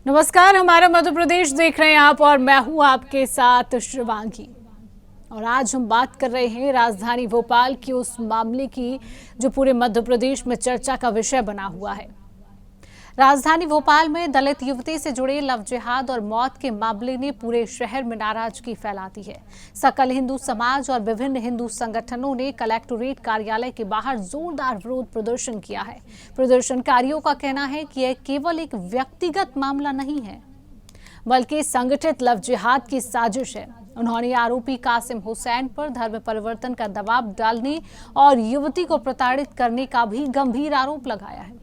नमस्कार, हमारा मध्य प्रदेश देख रहे हैं आप और मैं हूं आपके साथ शिवांगी। और आज हम बात कर रहे हैं राजधानी भोपाल की उस मामले की जो पूरे मध्य प्रदेश में चर्चा का विषय बना हुआ है। राजधानी भोपाल में दलित युवती से जुड़े लव जिहाद और मौत के मामले ने पूरे शहर में नाराजगी फैला दी है। सकल हिंदू समाज और विभिन्न हिंदू संगठनों ने कलेक्टोरेट कार्यालय के बाहर जोरदार विरोध प्रदर्शन किया है। प्रदर्शनकारियों का कहना है कि यह केवल एक व्यक्तिगत मामला नहीं है, बल्कि संगठित लव जिहाद की साजिश है। उन्होंने आरोपी कासिम हुसैन पर धर्म परिवर्तन का दबाव डालने और युवती को प्रताड़ित करने का भी गंभीर आरोप लगाया है।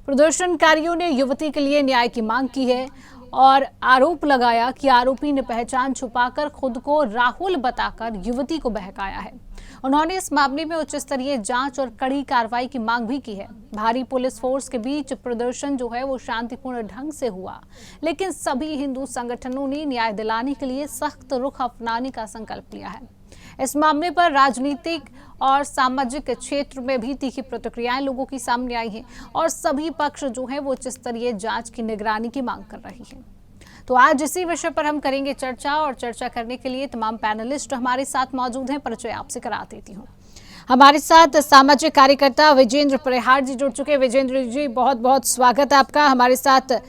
प्रदर्शनकारियों ने युवती के लिए न्याय की मांग की है और आरोप लगाया कि आरोपी ने पहचान छुपाकर खुद को राहुल बताकर युवती को बहकाया है। उन्होंने इस मामले में उच्च स्तरीय जांच और कड़ी कार्रवाई की मांग भी की है। भारी पुलिस फोर्स के बीच प्रदर्शन जो है वो शांतिपूर्ण ढंग से हुआ, लेकिन सभी हिंदू संगठनों ने न्याय दिलाने के लिए सख्त रुख अपनाने का संकल्प लिया है। इस मामले पर राजनीतिक और सामाजिक क्षेत्र में भी तीखी प्रतिक्रियाएं लोगों की सामने आई हैं और सभी पक्ष जो है वो उच्च स्तरीय जांच की निगरानी की मांग कर रही है। तो आज इसी विषय पर हम करेंगे चर्चा, और चर्चा करने के लिए तमाम पैनलिस्ट हमारे साथ मौजूद हैं। परिचय आपसे करा देती हूँ। हमारे साथ सामाजिक कार्यकर्ता विजेंद्र परिहार जी जुड़ चुके हैं। विजेंद्र जी, बहुत बहुत स्वागत है आपका। हमारे साथ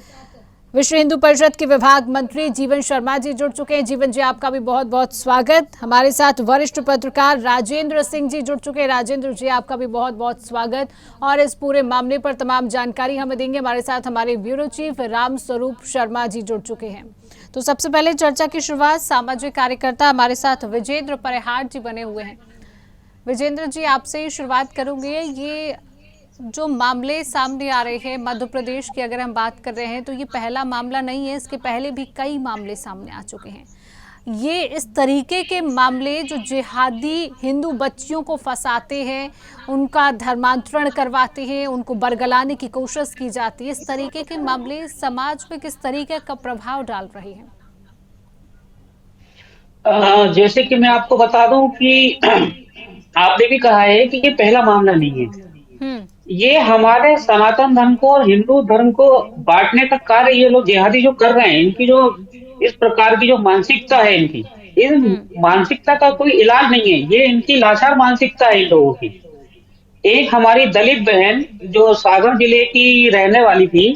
विश्व हिंदू परिषद के विभाग मंत्री जीवन शर्मा जी जुड़ चुके हैं। जीवन जी, आपका भी बहुत बहुत स्वागत। हमारे साथ वरिष्ठ पत्रकार राजेंद्र सिंह जी जुड़ चुके हैं। राजेंद्र जी, आपका भी बहुत बहुत स्वागत। और इस पूरे मामले पर तमाम जानकारी हमें देंगे। हमारे साथ हमारे ब्यूरो चीफ राम स्वरूप शर्मा जी जुड़ चुके हैं। तो सबसे पहले चर्चा की शुरुआत सामाजिक कार्यकर्ता हमारे साथ विजेंद्र परिहार जी बने हुए हैं। विजेंद्र जी, आपसे ही शुरुआत करूंगी। ये जो मामले सामने आ रहे हैं मध्य प्रदेश की अगर हम बात कर रहे हैं, तो ये पहला मामला नहीं है। इसके पहले भी कई मामले सामने आ चुके हैं। ये इस तरीके के मामले जो जिहादी हिंदू बच्चियों को फंसाते हैं, उनका धर्मांतरण करवाते हैं, उनको बरगलाने की कोशिश की जाती है, इस तरीके के मामले समाज पे किस तरीके का प्रभाव डाल रहे हैं? जैसे कि मैं आपको बता दूं कि आपने भी कहा है कि ये पहला मामला नहीं है। हम्म। ये हमारे सनातन धर्म को और हिंदू धर्म को बांटने का कार्य ये लोग जिहादी जो कर रहे हैं, इनकी जो इस प्रकार की जो मानसिकता है इनकी, इन हम्म। मानसिकता का कोई इलाज नहीं है। ये इनकी लाचार मानसिकता है इन लोगों की। एक हमारी दलित बहन जो सागर जिले की रहने वाली थी,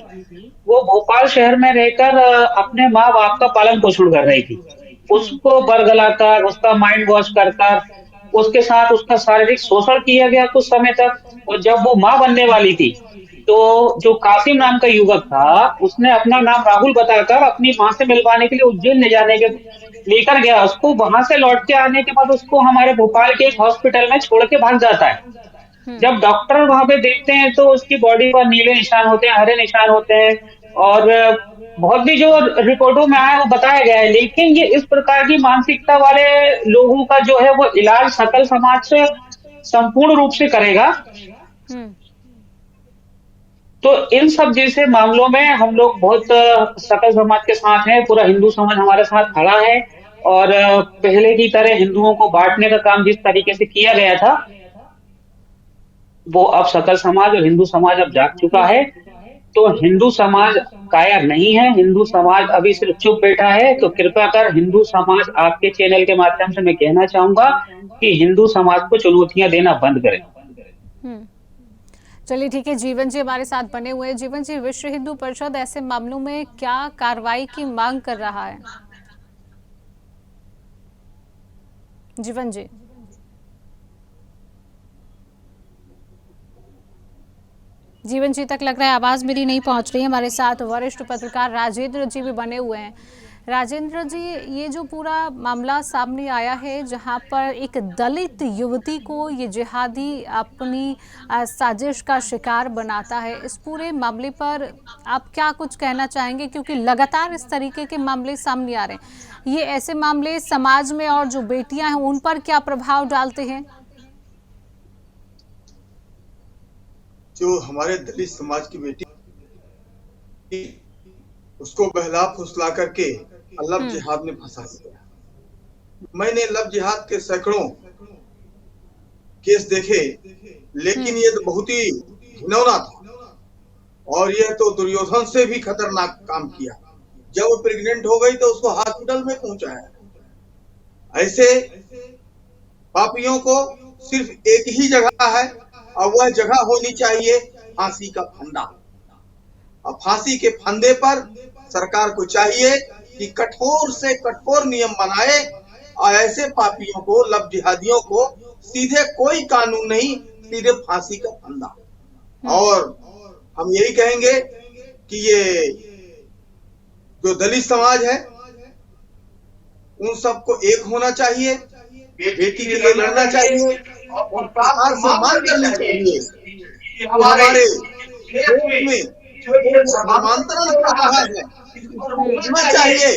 वो भोपाल शहर में रहकर अपने माँ बाप का पालन पोषण कर रही थी। हम्म। उसको बरगलाकर, उसका माइंड वॉश कर कर, उसके साथ उसका शारीरिक शोषण किया गया कुछ समय तक। और जब वो माँ बनने वाली थी, तो जो कासिम नाम का युवक था, उसने अपना नाम राहुल बताकर अपनी माँ से मिलवाने के लिए उज्जैन ले जाने के लेकर गया उसको। वहां से लौट के आने के बाद उसको हमारे भोपाल के एक हॉस्पिटल में छोड़ के भाग जाता है। हम्म। जब डॉक्टर वहां पे देखते हैं तो उसकी बॉडी पर नीले निशान होते हैं, हरे निशान होते हैं, और बहुत भी जो रिपोर्टों में आया वो बताया गया है। लेकिन ये इस प्रकार की मानसिकता वाले लोगों का जो है वो इलाज सकल समाज से संपूर्ण रूप से करेगा। हम्म। तो इन सब जैसे मामलों में हम लोग बहुत सकल समाज के साथ हैं, पूरा हिंदू समाज हमारे साथ खड़ा है। और पहले की तरह हिंदुओं को बांटने का काम जिस तरीके से किया गया था, वो अब सकल समाज और हिंदू समाज अब जाग चुका है। बिल्कुल। तो हिंदू समाज कायर नहीं है, हिंदू समाज अभी सिर्फ चुप बैठा है। तो कृपया कर हिंदू समाज, आपके चैनल के माध्यम से मैं कहना चाहूंगा कि हिंदू समाज को चुनौतियां देना बंद करें। हम्म। चलिए ठीक है, जीवन जी हमारे साथ बने हुए हैं। जीवन जी, विश्व हिंदू परिषद ऐसे मामलों में क्या कार्रवाई की मांग कर रहा है? जीवन जी। जीवन जी तक लग रहा है आवाज मेरी नहीं पहुंच रही है। हमारे साथ वरिष्ठ पत्रकार राजेंद्र जी भी बने हुए हैं। राजेंद्र जी, ये जो पूरा मामला सामने आया है जहां पर एक दलित युवती को ये जिहादी अपनी साजिश का शिकार बनाता है, इस पूरे मामले पर आप क्या कुछ कहना चाहेंगे? क्योंकि लगातार इस तरीके के मामले सामने आ रहे हैं। ये ऐसे मामले समाज में और जो बेटियां हैं उन पर क्या प्रभाव डालते हैं? जो हमारे दलित समाज की बेटी, उसको बहला फुसला करके लव जिहाद में फंसा दिया। मैंने लव जिहाद के सैकड़ों केस देखे, लेकिन ये तो बहुत ही घिनौना था। और यह तो दुर्योधन से भी खतरनाक काम किया। जब वो प्रेग्नेंट हो गई तो उसको हॉस्पिटल में पहुंचाया। ऐसे पापियों को सिर्फ एक ही जगह है और वह जगह होनी चाहिए फांसी का फंदा। और फांसी के फंदे पर सरकार को चाहिए कि कठोर से कठोर नियम बनाए और ऐसे पापियों को, लब जिहादियों को सीधे कोई कानून नहीं, सीधे फांसी का फंदा। और हम यही कहेंगे कि ये जो दलित समाज है उन सबको एक होना चाहिए, बेटी के लिए लड़ना चाहिए और सरकार से मांग करनी चाहिए कि हमारे देश में जो धर्मांतरण हो रहा है होना चाहिए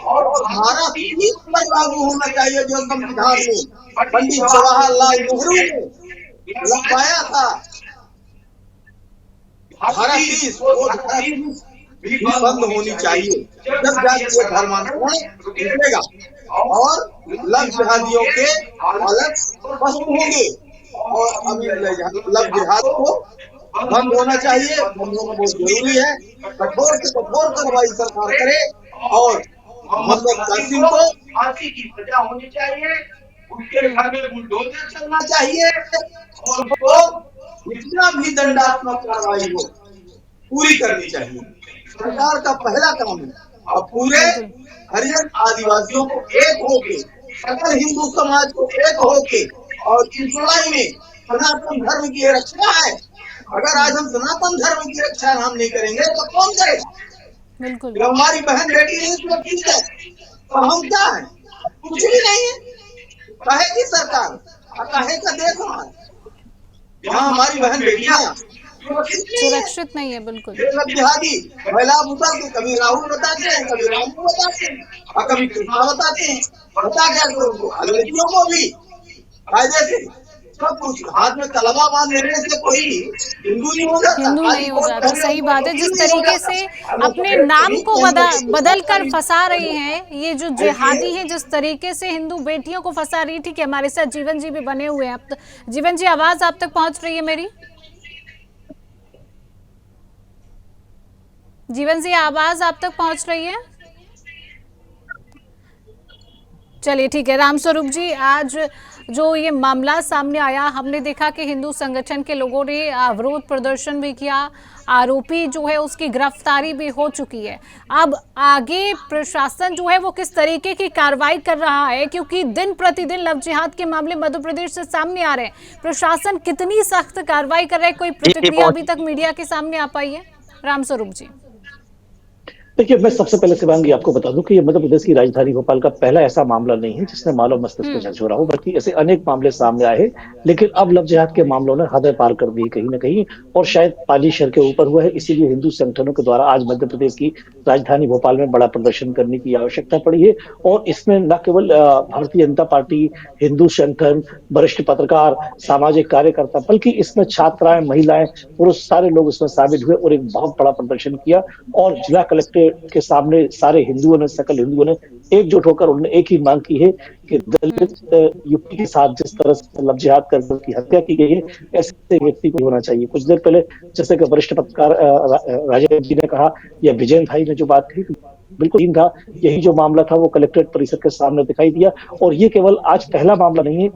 और हमारा 30 पर लागू होना चाहिए, जो संविधान में पंडित जवाहरलाल नेहरू ने लगवाया था। धारा 30 वो धारा 30 भी बंद होनी चाहिए। जब जाके ये धर्मांतरण रुकेगा और लब जिहादियों के हालत स्पष्ट होंगे। और अभी लब जिहाद को बंद होना चाहिए, बंद होना बहुत जरूरी है। कठोर से कठोर कार्रवाई सरकार करे और मोहम्मद कासिम को फांसी की सजा होनी चाहिए, उसके घर में बुलडोजर चलना चाहिए और उसको जितना भी दंडात्मक कार्रवाई हो पूरी करनी चाहिए। सरकार का पहला काम है और पूरे हरिजन आदिवासियों को एक होके, सकल हिंदू समाज को एक होके और इस लड़ाई में सनातन धर्म की रक्षा है। अगर आज हम सनातन धर्म की रक्षा हम नहीं करेंगे तो कौन करेगा? बिल्कुल। जब हमारी बहन बेटी नहीं सुरक्षित है तो हम क्या है? कुछ भी नहीं है। काहे की सरकार, काहे का देश हमारा, जहाँ हमारी बहन बेटियां सुरक्षित नहीं है। बिल्कुल। लब जिहादी महिला मुसल के कभी राहुल बताते हैं, कभी रामू बताते हैं और कभी कृष्णा बताते हैं। बता क्या करो, लड़कियों को भी कायदे से सब कुछ हाथ में तलवा बांध लेने से कोई हिंदू नहीं हो जाता। हिंदू नहीं हो जाता, सही बात है। जिस तरीके से अपने नाम को बदल कर फंसा रही हैं ये जो जिहादी हैं, जिस तरीके से हिंदू बेटियों को फंसा रही। ठीक है, हमारे साथ जीवन जी भी बने हुए हैं। अब जीवन जी, आवाज आप तक पहुंच रही है मेरी? जीवन जी, आवाज आप तक पहुंच रही है? चलिए ठीक है। रामस्वरूप जी, आज जो ये मामला सामने आया, हमने देखा कि हिंदू संगठन के लोगों ने विरोध प्रदर्शन भी किया, आरोपी जो है उसकी गिरफ्तारी भी हो चुकी है। अब आगे प्रशासन जो है वो किस तरीके की कार्रवाई कर रहा है, क्योंकि दिन प्रतिदिन लव जिहाद के मामले मध्य प्रदेश से सामने आ रहे हैं। प्रशासन कितनी सख्त कार्रवाई कर रहा है, कोई प्रतिक्रिया अभी तक मीडिया के सामने आ पाई है? रामस्वरूप जी। देखिए, मैं सबसे पहले शिवांगी आपको बता दूं कि ये मध्य प्रदेश की राजधानी भोपाल का पहला ऐसा मामला नहीं है जिसने मानव मस्तिष्क को झकझोरा हो, बल्कि ऐसे अनेक मामले सामने आए हैं। लेकिन अब लव जिहाद के मामलों ने हदें पार कर दी कहीं ना कहीं, और शायद पाली शर के ऊपर हुआ है। इसीलिए हिंदू संगठनों के द्वारा आज मध्य प्रदेश की राजधानी भोपाल में बड़ा प्रदर्शन करने की आवश्यकता पड़ी है। और इसमें न केवल भारतीय जनता पार्टी, हिंदू संगठन, वरिष्ठ पत्रकार, सामाजिक कार्यकर्ता, बल्कि इसमें छात्राएं, महिलाएं, पुरुष, सारे लोग इसमें शामिल हुए और एक बहुत बड़ा प्रदर्शन किया। और जिला कलेक्टर के सामने सारे हिंदुओं ने, सकल हिंदुओं ने एकजुट होकर उन्होंने एक ही मांग की है कि दलित युवती के साथ जिस तरह से लव जिहाद कर की हत्या की गई है, ऐसे व्यक्ति को होना चाहिए। कुछ देर पहले जैसे कि वरिष्ठ पत्रकार राजेंद्र जी ने कहा या विजय भाई ने जो बात कही, बिल्कुल था। यही जो मामला था वो कलेक्ट्रेट परिसर के सामने दिखाई दिया। और ये केवल आज पहला मामला नहीं है,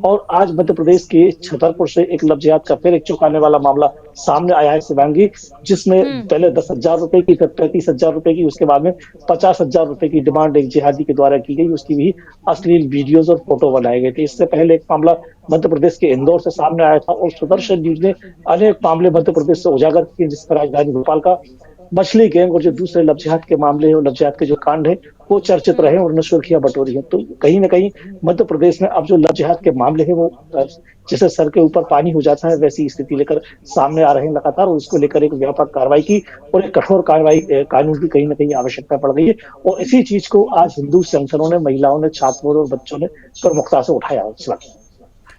और आज मध्य प्रदेश के छतरपुर से एक लव जिहाद का फिर एक चौंकाने वाला मामला सामने आया है शिवांगी, जिसमें पहले 10,000 रुपए की, फिर 35,000 रुपए की, उसके बाद में 50,000 रुपए की डिमांड एक जिहादी के द्वारा की गई। उसकी भी अश्लील वीडियोज और फोटो बनाए गए थे। इससे पहले एक मामला मध्य प्रदेश के इंदौर से सामने आया था, और सुदर्शन न्यूज ने अनेक मामले मध्य प्रदेश से उजागर किए, जिसमें राजधानी भोपाल का मछली गैंग और जो दूसरे लव जिहाद के मामले हैं, लव जिहाद के जो कांड है वो चर्चित रहे और उन्हें सुर्खियां बटोरी है। तो कहीं ना कहीं मध्य प्रदेश में अब जो लव जिहाद के मामले हैं वो जैसे सर के ऊपर पानी हो जाता है, वैसी स्थिति लेकर सामने आ रहे हैं लगातार। और उसको लेकर एक व्यापक कार्रवाई की और एक कठोर कार्रवाई, कानून की कहीं ना कहीं आवश्यकता पड़ गई है। और इसी चीज को आज हिंदू संगठनों ने, महिलाओं ने, छात्रों और बच्चों ने प्रमुखता से उठाया।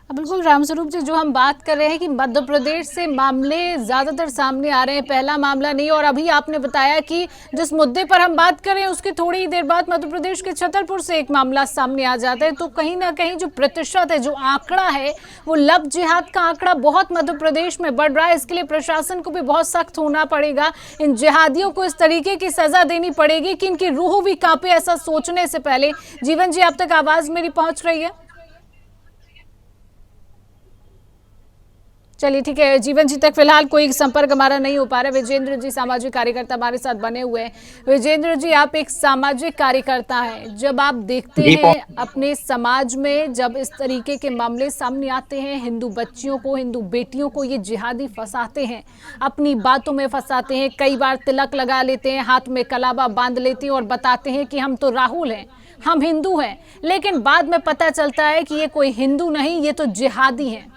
बिल्कुल रामस्वरूप जी, जो हम बात कर रहे हैं कि मध्य प्रदेश से मामले ज्यादातर सामने आ रहे हैं, पहला मामला नहीं, और अभी आपने बताया कि जिस मुद्दे पर हम बात कर रहे हैं उसके थोड़ी ही देर बाद मध्य प्रदेश के छतरपुर से एक मामला सामने आ जाता है। तो कहीं ना कहीं जो प्रतिशत है, जो आंकड़ा है, वो लव जिहाद का आंकड़ा बहुत मध्य प्रदेश में बढ़ रहा है। इसके लिए प्रशासन को भी बहुत सख्त होना पड़ेगा, इन जिहादियों को इस तरीके की सजा देनी पड़ेगी कि इनकी रूह भी कांपे, ऐसा सोचने से पहले। जीवन जी, अब तक आवाज मेरी पहुंच रही है? चलिए ठीक है, जीवन जी तक फिलहाल कोई संपर्क हमारा नहीं हो पा रहा। विजेंद्र जी सामाजिक कार्यकर्ता हमारे साथ बने हुए हैं। विजेंद्र जी, आप एक सामाजिक कार्यकर्ता हैं, जब आप देखते हैं अपने समाज में जब इस तरीके के मामले सामने आते हैं, हिंदू बच्चियों को, हिंदू बेटियों को ये जिहादी फंसाते हैं, अपनी बातों में फंसाते हैं, कई बार तिलक लगा लेते हैं, हाथ में कलावा बांध लेते हैं और बताते हैं कि हम तो राहुल हैं, हम हिंदू हैं, लेकिन बाद में पता चलता है कि ये कोई हिंदू नहीं, ये तो जिहादी हैं।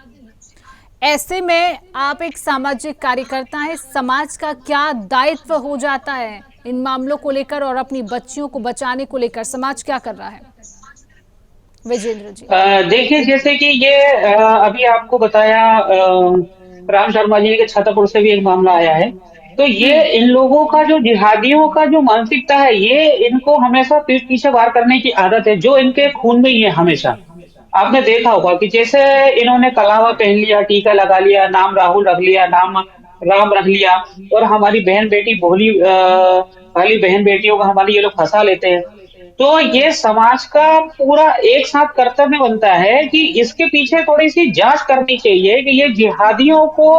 ऐसे में आप एक सामाजिक कार्यकर्ता हैं, समाज का क्या दायित्व हो जाता है इन मामलों को लेकर और अपनी बच्चियों को बचाने को लेकर? समाज क्या कर रहा है? विजेंद्र जी, देखिए, जैसे कि ये अभी आपको बताया, राम शर्मा जी के छतरपुर से भी एक मामला आया है। तो ये इन लोगों का जो जिहादियों का जो मानसिकता है, ये इनको हमेशा पीठ पीछे वार करने की आदत है, जो इनके खून में ही है हमेशा। आपने देखा होगा कि जैसे इन्होंने कलावा पहन लिया, टीका लगा लिया, नाम राहुल रख लिया, नाम राम रख लिया, और हमारी बहन बेटी भोली वाली बहन बेटियों को हमारी ये लोग फंसा लेते हैं। तो ये समाज का पूरा एक साथ कर्तव्य बनता है कि इसके पीछे थोड़ी सी जांच करनी चाहिए कि ये जिहादियों को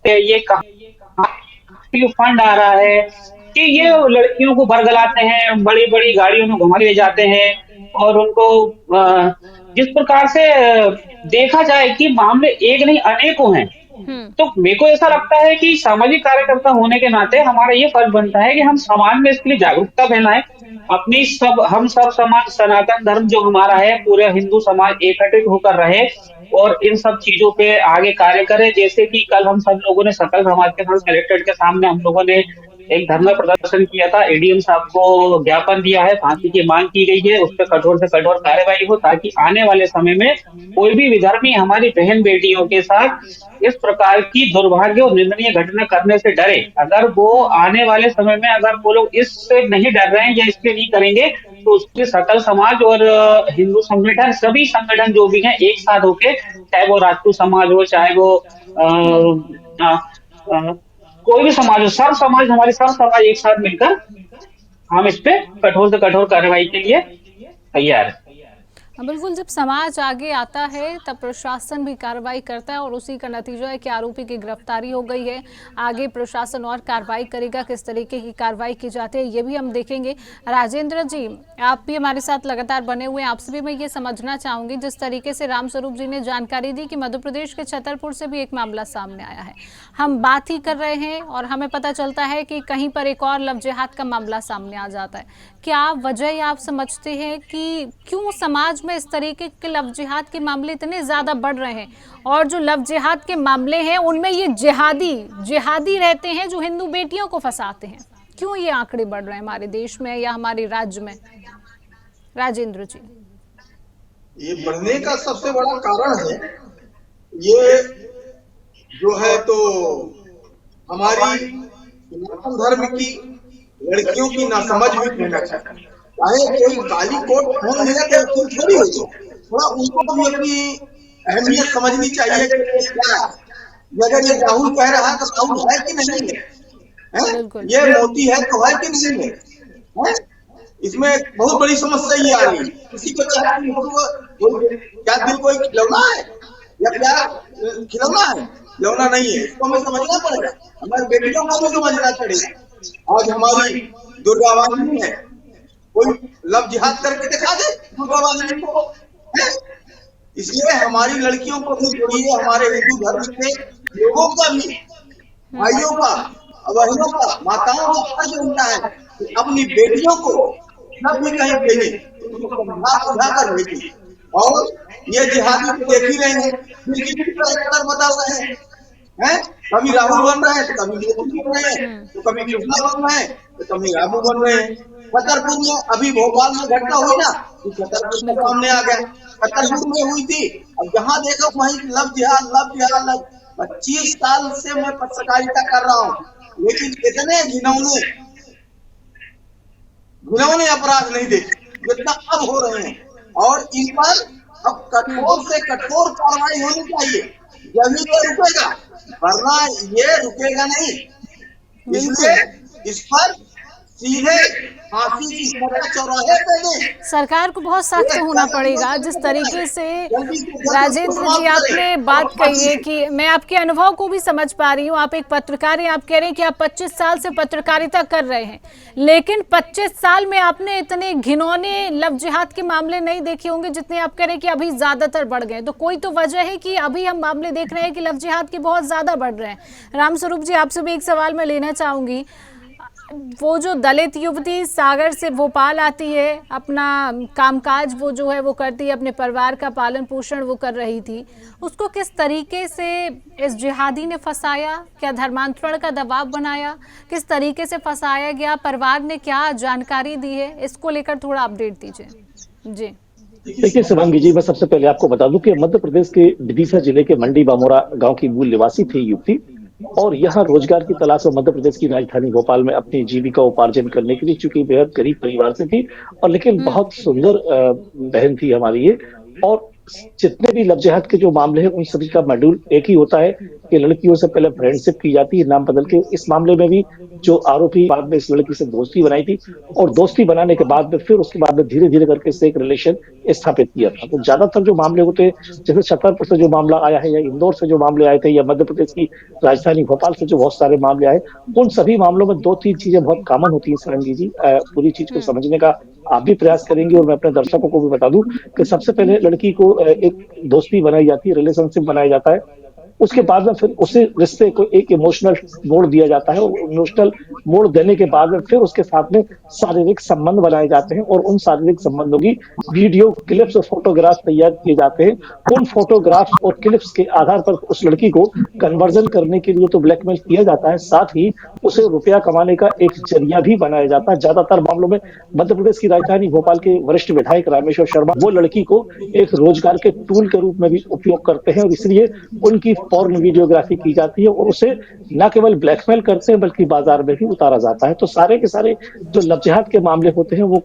ये कहाँ फंड आ रहा है, कि ये लड़कियों को बरगलाते हैं, बड़ी बड़ी गाड़ियों में घुमा ले जाते हैं, और उनको जिस प्रकार से देखा जाए कि मामले एक नहीं अनेकों हैं। तो मेरे को ऐसा लगता है कि सामाजिक कार्यकर्ता होने के नाते हमारा ये फर्ज बनता है कि हम समाज में इसके लिए जागरूकता फैलाएं, हम सब समाज, सनातन धर्म जो हमारा है, पूरे हिंदू समाज एकत्रित होकर रहे और इन सब चीजों पे आगे कार्य करे। जैसे कि कल हम सब लोगों ने सकल समाज के साथ कलेक्ट्रेट के सामने हम लोगों ने एक धरना प्रदर्शन किया था, एडीएम साहब को ज्ञापन दिया है, फांसी की मांग की गई है, उस पर कठोर से कठोर कार्रवाई हो, ताकि आने वाले समय में कोई भी विधर्मी हमारी बहन बेटियों के साथ इस प्रकार की दुर्भाग्य और निंदनीय घटना करने से डरे। अगर वो आने वाले समय में अगर वो लोग इससे नहीं डर रहे हैं या इसके नहीं करेंगे, तो उसके सकल समाज और हिंदू संगठन, सभी संगठन जो भी हैं, एक साथ होके, चाहे वो राजपूत समाज हो, चाहे वो कोई भी समाज हो, सब समाज, हमारे सब समाज एक साथ मिलकर हम इस पे कठोर से कठोर कार्रवाई के लिए तैयार है। बिल्कुल, जब समाज आगे आता है तब प्रशासन भी कार्रवाई करता है और उसी का नतीजा है कि आरोपी की गिरफ्तारी हो गई है। आगे प्रशासन और कार्रवाई करेगा, किस तरीके की कार्रवाई की जाती है ये भी हम देखेंगे। राजेंद्र जी, आप भी हमारे साथ लगातार बने हुए हैं, आपसे भी मैं ये समझना चाहूंगी, जिस तरीके से रामस्वरूप जी ने जानकारी दी कि मध्य प्रदेश के छतरपुर से भी एक मामला सामने आया है, हम बात ही कर रहे हैं और हमें पता चलता है कि कहीं पर एक और लव जिहाद का मामला सामने आ जाता है। क्या वजह आप समझते हैं कि क्यों समाज में इस तरीके के लव जिहाद के मामले इतने ज्यादा बढ़ रहे हैं, और जो लव जिहाद के मामले हैं उनमें ये जिहादी रहते हैं जो हिंदू बेटियों को फंसाते हैं? क्यों ये आंकड़े बढ़ रहे हैं हमारे देश में या हमारे राज्य में? राजेंद्र जी, ये बढ़ने का सबसे बड़ा कारण है, ये जो है तो हमारी सनातन धर्म की लड़कियों की नासमझ भी कहना चाहिए। चाहे कोई काली कोट पहन लिया तो उसकी थोड़ी हो, थोड़ा उनको भी अपनी अहमियत समझनी चाहिए कि क्या अगर ये राहुल कह रहा है तो राहुल है कि नहीं है, ये मोती है तो है कि नहीं है? इसमें बहुत बड़ी समस्या ये आ रही है। किसी को क्या दिल कोई खिलौना है या क्या खिलौना है? खिलौना नहीं है, इसको हमें समझना पड़ेगा, हमारे बेटियों को भी समझना पड़ेगा। आज हमारी दुर्गा वाहिनी है, कोई लव जिहाद करके दिखा दे दुर्गा वाहिनी को, इसलिए हमारी लड़कियों को भी जोड़िए, हमारे हिंदू धर्म के लोगों का भी, भाइयों का, बहनों का, माताओं का फर्ज बनता है कि अपनी बेटियों को जब भी कहीं भेजे समझा कर भेजे। और ये जिहादी देख ही रहे हैं, बदल रहे हैं, हैं? कभी राहुल बन रहे हैं तो कभी मोदी बन रहे हैं, तो कभी कृष्णा बन रहे हैं तो कभी रामू बन रहे हैं। छतरपुर में अभी भोपाल में घटना हुई ना, तो छतरपुर के सामने आ गया। छतरपुर में हुई थी, अब जहाँ देखो वहीं लव जिहाद। 25 साल से मैं पत्रकारिता कर रहा हूँ, लेकिन इतने घिनौने अपराध नहीं देखे जितना अब हो रहे हैं। और इन पर अब कठोर से कठोर कार्रवाई होनी चाहिए, यही तो रुकेगा, वरना ये रुकेगा नहीं। इसलिए इस पर सीधे फांसी की सजा चौराहे पे दें। सरकार को बहुत सख्त होना पड़ेगा। जिस तरीके से राजेंद्र जी आपने बात कही है कि मैं आपके अनुभव को भी समझ पा रही हूँ, आप एक पत्रकार हैं, आप कह रहे हैं कि आप 25 साल से पत्रकारिता कर रहे हैं, लेकिन 25 साल में आपने इतने घिनौने लव जिहाद के मामले नहीं देखे होंगे जितने आप कह रहे हैं कि अभी ज्यादातर बढ़ गए। तो कोई तो वजह है कि अभी हम मामले देख रहे हैं कि लव जिहाद के बहुत ज्यादा बढ़ रहे हैं। रामस्वरूप जी, आपसे भी एक सवाल मैं लेना चाहूंगी। वो जो दलित युवती सागर से भोपाल आती है, अपना कामकाज वो जो है वो करती है, अपने परिवार का पालन पोषण वो कर रही थी, उसको किस तरीके से इस जिहादी ने फंसाया? क्या धर्मांतरण का दबाव बनाया? किस तरीके से फंसाया गया? परिवार ने क्या जानकारी दी है? इसको लेकर थोड़ा अपडेट दीजिए जी। देखिए शिवांगी जी, मैं सबसे पहले आपको बता दूं कि मध्य प्रदेश के विदिशा जिले के मंडी बामोरा गांव की मूल निवासी थी युवती, और यहाँ रोजगार की तलाश में मध्य प्रदेश की राजधानी भोपाल में अपनी जीविका उपार्जन करने के लिए, चूंकि बेहद गरीब परिवार से थी और लेकिन बहुत सुंदर बहन थी हमारी ये। और जितने भी लव जिहाद के जो मामले हैं उन सभी का मॉड्यूल एक ही होता है कि लड़कियों से पहले फ्रेंडशिप की जाती है नाम बदल के। इस मामले में भी जो आरोपी बाद में इस लड़की से दोस्ती बनाई थी, और दोस्ती बनाने के बाद में फिर उसके बाद में धीरे धीरे करके से एक रिलेशन स्थापित किया था। तो ज्यादातर जो मामले होते हैं, जैसे छतरपुर से जो मामला आया है, या इंदौर से जो मामले आए थे, या मध्य प्रदेश की राजधानी भोपाल से जो बहुत सारे मामले आए, उन सभी मामलों में 2-3 चीजें बहुत कॉमन होती है शिवांगी जी। पूरी चीज को समझने का आप भी प्रयास करेंगे और मैं अपने दर्शकों को भी बता दूं कि सबसे पहले लड़की को एक दोस्ती बनाई जाती है, रिलेशनशिप बनाया जाता है। उसके बाद में फिर उसी रिश्ते को एक इमोशनल मोड़ दिया जाता है, और इमोशनल मोड़ देने के बाद में फिर उसके साथ में शारीरिक संबंध बनाए जाते हैं, और उन शारीरिक संबंधों की वीडियो क्लिप्स और फोटोग्राफ तैयार किए जाते हैं। उन फोटोग्राफ्स और क्लिप्स के आधार पर उस लड़की को कन्वर्जन करने के लिए तो ब्लैकमेल किया जाता है, साथ ही उसे रुपया कमाने का एक जरिया भी बनाया जाता है। ज्यादातर मामलों में मध्य प्रदेश की राजधानी भोपाल के वरिष्ठ विधायक रामेश्वर शर्मा वो लड़की को एक रोजगार के टूल के रूप में भी उपयोग करते हैं, और इसलिए उनकी पॉर्न वीडियोग्राफी की जाती है और उसे न केवल ब्लैकमेल करते हैं बल्कि बाजार में भी उतारा जाता है। तो सारे के सारे जो लव जिहाद के मामले होते हैं वो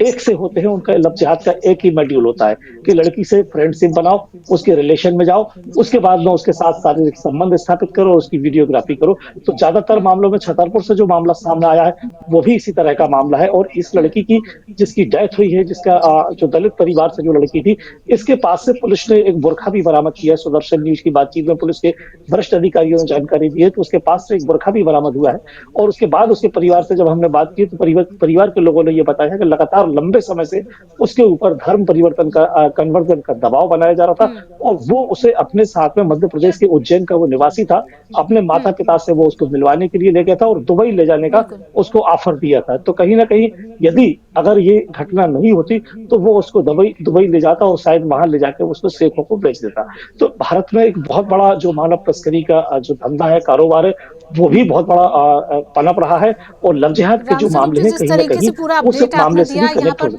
एक से होते हैं। उनका लव जिहाद का एक ही मॉड्यूल होता है कि लड़की से फ्रेंडशिप बनाओ, उसके रिलेशन में जाओ, उसके बाद में उसके साथ शारीरिक संबंध स्थापित करो, उसकी वीडियोग्राफी करो। तो ज्यादातर मामलों में छतरपुर से जो मामला सामने आया है वो भी इसी तरह का मामला है। और इस लड़की की जिसकी डेथ हुई है, जिसका जो दलित परिवार से जो लड़की थी, इसके पास से पुलिस ने एक बुरखा भी बरामद किया है। सुदर्शन न्यूज की बातचीत में पुलिस के वरिष्ठ अधिकारियों ने जानकारी दी है कि उसके पास से एक बुरखा भी बरामद हुआ है। और उसके बाद उसके परिवार से जब हमने बात की तो परिवार के लोगों ने यह बताया कि लगातार लंबे समय से उसके ऊपर धर्म परिवर्तन का कन्वर्जन का दबाव बनाया जा रहा था, और वो उसे अपने साथ में मध्य प्रदेश के उज्जैन का वो निवासी था, अपने माता पिता से वो उसको मिलवाने के लिए ले गया था और दुबई ले जाने का उसको ऑफर दिया था। तो कहीं ना कहीं यदि अगर ये घटना नहीं होती तो वो उसको दुबई ले जाता और शायद वहां ले जाकर उसको शेखों को बेच देता। तो भारत में एक बहुत बड़ा जो मानव तस्करी का जो धंधा है, कारोबार है, वो भी बहुत बड़ा पनप रहा है। और लव जिहाद के जो मामले हैं कहीं ना कहीं उस मामले से भी कनेक्ट होते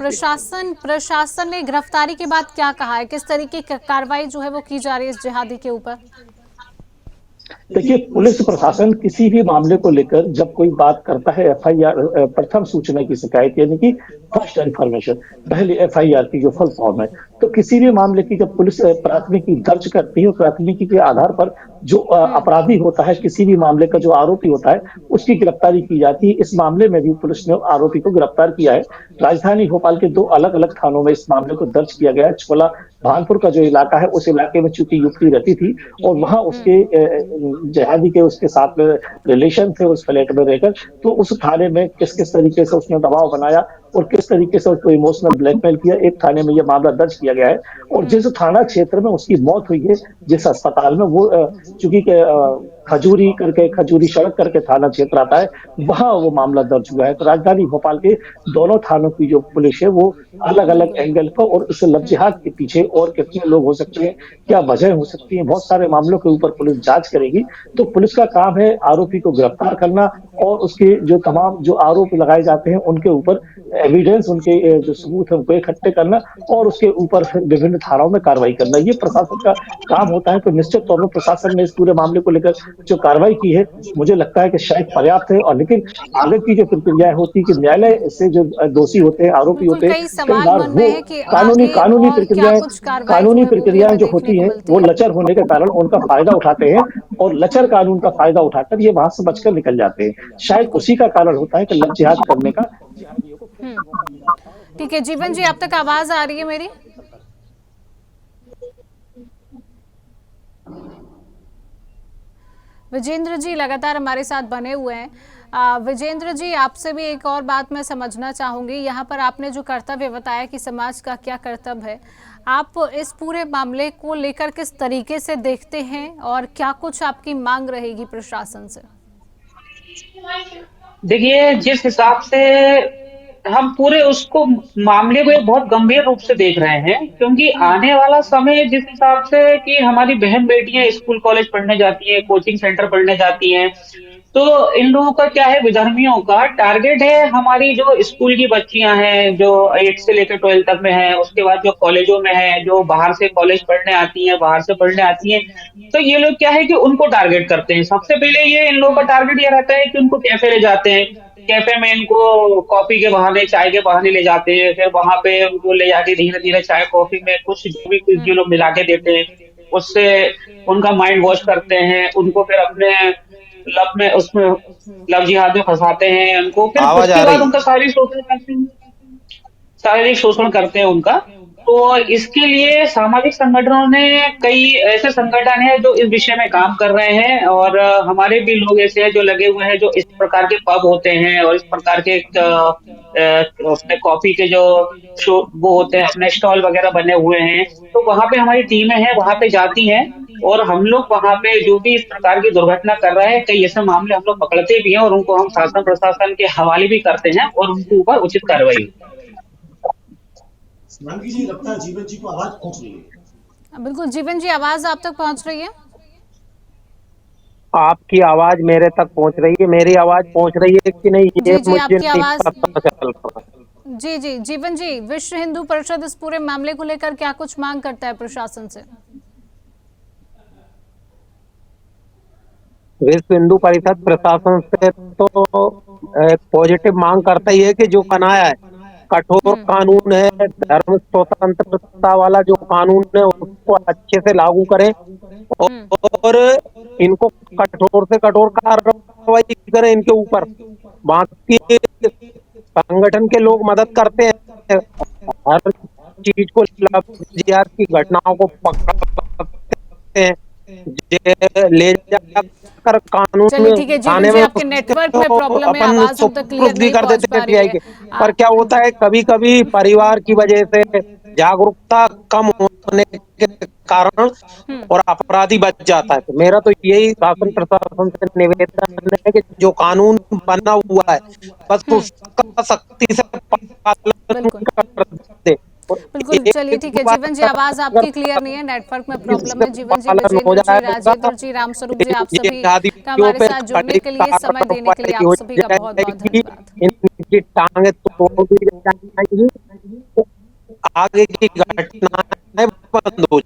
हैं। प्रशासन ने गिरफ्तारी के बाद क्या कहा है? किस तरीके की कार्रवाई जो है वो की जा रही है इस जिहादी के ऊपर? देखिए, पुलिस प्रशासन किसी भी मामले को लेकर जब कोई बात करता है, एफआईआर प्रथम सूचना की शिकायत यानी कि फर्स्ट इन्फॉर्मेशन, पहले एफआईआर की जो फुल फॉर्म है, तो किसी भी मामले की जब पुलिस प्राथमिकी दर्ज करती है, प्राथमिकी के आधार पर जो अपराधी होता है, किसी भी मामले का जो आरोपी होता है, उसकी गिरफ्तारी की जाती है। इस मामले में भी पुलिस ने आरोपी को गिरफ्तार किया है। राजधानी भोपाल के 2 अलग अलग थानों में इस मामले को दर्ज किया गया है। छोला भानपुर का जो इलाका है, उस इलाके में चूंकि युवती रहती थी और वहां उसके जिहादी के उसके साथ में रिलेशन थे उस फ्लैट में रहकर, तो उस थाने में किस किस तरीके से उसने दबाव बनाया और किस तरीके से उसको इमोशनल ब्लैकमेल किया, एक थाने में यह मामला दर्ज किया गया है। और जिस थाना क्षेत्र में उसकी मौत हुई है, जिस अस्पताल में, वो चूंकि खजूरी करके, खजूरी सड़क करके थाना क्षेत्र आता है, वहां वो मामला दर्ज हुआ है। तो राजधानी भोपाल के दोनों थानों की जो पुलिस है वो अलग अलग बिल्कुल। एंगल पर, और इस लव जिहाद के पीछे और कितने लोग हो सकते हैं, क्या वजह हो सकती है, बहुत सारे मामलों के ऊपर पुलिस जांच करेगी। तो पुलिस का काम है आरोपी को गिरफ्तार करना, और उसके जो तमाम जो आरोप लगाए जाते हैं उनके ऊपर एविडेंस, उनके जो सबूत है उनको इकट्ठे करना, और उसके ऊपर फिर विभिन्न धाराओं में कार्रवाई करना, ये प्रशासन का काम होता है। तो निश्चित तौर पर प्रशासन ने इस पूरे मामले को लेकर जो कार्रवाई की है, मुझे लगता है कि शायद पर्याप्त है। और लेकिन आगे की जो प्रक्रिया होती है कि न्यायालय से जो दोषी होते हैं, आरोपी बिल्कुल, होते हैं, कई कई सवाल बार बन वो रहे हैं कि कानूनी आगे कानूनी और क्या प्रक्रियाएं कुछ कार्रवाई जो कानूनी है वो भी प्रक्रियाएं हमें जो देखने होती को हैं मिलती वो है। लचर होने के कारण उनका फायदा उठाते हैं, और लचर कानून का फायदा उठाकर ये वहां से बचकर निकल जाते हैं। शायद बिल्कुल। उसी का कारण होता है कि लव जिहाद करने का जिहादियों को फिर से मौका मिला था, और ठीक है जीवन जी, आप तक आवाज आ रही है मेरी? विजेंद्र जी लगातार हमारे साथ बने हुए हैं। विजेंद्र जी, आपसे भी एक और बात मैं समझना चाहूंगी। यहाँ पर आपने जो कर्तव्य बताया कि समाज का क्या कर्तव्य है, आप इस पूरे मामले को लेकर किस तरीके से देखते हैं और क्या कुछ आपकी मांग रहेगी प्रशासन से? देखिए, जिस हिसाब से हम पूरे उसको मामले को एक बहुत गंभीर रूप से देख रहे हैं, क्योंकि आने वाला समय जिस हिसाब से कि हमारी बहन बेटियां स्कूल कॉलेज पढ़ने जाती हैं, कोचिंग सेंटर पढ़ने जाती हैं, तो इन लोगों का क्या है, विधर्मियों का टारगेट है हमारी जो स्कूल की बच्चियां हैं, जो 8 से लेकर 12 तक में है, उसके बाद जो कॉलेजों में है, जो बाहर से कॉलेज पढ़ने आती हैं, बाहर से पढ़ने आती हैं, तो ये लोग क्या है कि उनको टारगेट करते हैं। सबसे पहले ये इन लोगों का टारगेट ये रहता है कि उनको कैफे ले जाते हैं, कैफे में इनको कॉफी के बहाने, चाय के बहाने ले जाते हैं, फिर वहां पे उनको ले जाके धीरे धीरे चाय कॉफी में कुछ जो भी कुछ जो लोग मिला के देते हैं, उससे उनका माइंड वॉश करते हैं, उनको फिर अपने लव में उसमें लव जिहाद में फंसाते हैं उनको, फिर आवाज उसके आ बाद रही? उनका शारीरिक शोषण करते हैं, शारीरिक शोषण करते हैं उनका। तो इसके लिए सामाजिक संगठनों ने, कई ऐसे संगठन हैं जो इस विषय में काम कर रहे हैं, और हमारे भी लोग ऐसे हैं जो लगे हुए हैं, जो इस प्रकार के पब होते हैं और इस प्रकार के अपने कॉफी के जो शो वो होते हैं, अपने स्टॉल वगैरह बने हुए हैं, तो वहां पे हमारी टीमें हैं, वहां पे जाती हैं, और हम लोग वहां पे जो भी इस प्रकार की दुर्घटना कर रहे हैं, कई ऐसे मामले हम लोग पकड़ते भी हैं, और उनको हम शासन प्रशासन के हवाले भी करते हैं, और उनके ऊपर उचित कार्रवाई होती है। शिवांगी जी, लगता है जीवन जी को आवाज पहुंच रही है। बिल्कुल जीवन जी, आवाज आप तक पहुंच रही है? आपकी आवाज मेरे तक पहुंच रही है, मेरी आवाज पहुंच रही है कि नहीं ये जी जी, मुझे आपकी नहीं आवाज। पता चल रहा। जी जी, जीवन जी, विश्व हिंदू परिषद इस पूरे मामले को लेकर क्या कुछ मांग करता है प्रशासन से? विश्व हिंदू परिषद प्रशासन से तो एक पॉजिटिव मांग करता ही है कि जो बनाया है कठोर कानून है, धर्म स्वतंत्रता वाला जो कानून है उसको अच्छे से लागू करें, और इनको कठोर से कठोर कार्रवाई करें इनके ऊपर। बाकी संगठन के लोग मदद करते हैं, हर चीज को जिहाद की घटनाओं को पकड़ते हैं, ले जाकर कानून चलिए ठीक है जीवन थाने जी, में आपके नेटवर्क में प्रॉब्लम है, अपन आवाज हम तक क्लियर सुपुर्द भी नहीं कर पहुंच देते पा हैं रही पीआई है। के। पर क्या होता है कभी कभी परिवार की वजह से, जागरूकता कम होने के कारण और अपराधी बच जाता है। तो मेरा तो यही शासन प्रशासन से निवेदन है कि जो कानून बना हुआ है बस उसका सख्ती से पालन बिल्कुल कर दे। और बिल्कुल, चलिए एक ठीक है बार जीवन जी, आवाज अगर आपकी क्लियर नहीं है, नेटवर्क में प्रॉब्लम इससे है। जीवन जी, पालन हो विजेंद्र जी, जाएगा, राजेंद्र जी, रामस्वरूप जी, आप सभी का जिहादियों हमारे पे साथ जुड़ने कड़ी के लिए, समय देने के लिए कार्रवाई आप हो सभी का बहुत बहुत जाएगी, धन्यवाद। इनकी टांगे तोड़ दी जाएंगी, आगे की घटनाएं बंद हो